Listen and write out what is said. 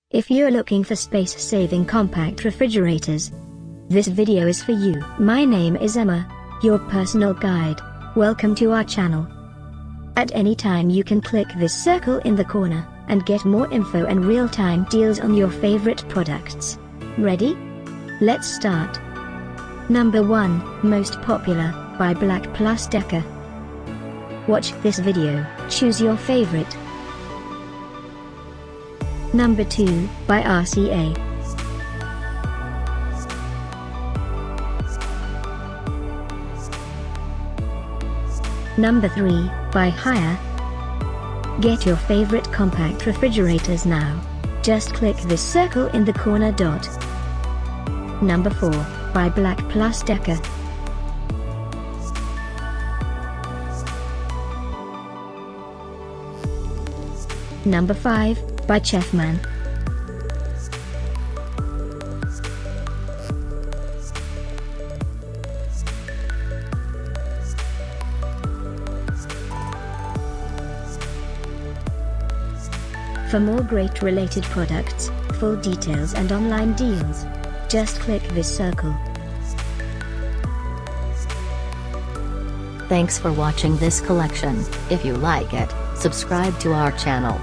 If you're looking for space-saving compact refrigerators, this video is for you. My name is Emma, your personal guide. Welcome to our channel. At any time you can click this circle in the corner, and get more info and real-time deals on your favorite products. Ready? Let's start. Number 1, Most Popular, by BLACK+DECKER. Watch this video, choose your favorite. Number 2, by Rca. Number 3, by Hire. Get your favorite compact refrigerators now. Just click this circle in the corner dot. Number 4, by BLACK+DECKER. Number 5, by Chefman. For more great related products, full details and online deals, just click this circle. Thanks for watching this collection. If you like it, subscribe to our channel.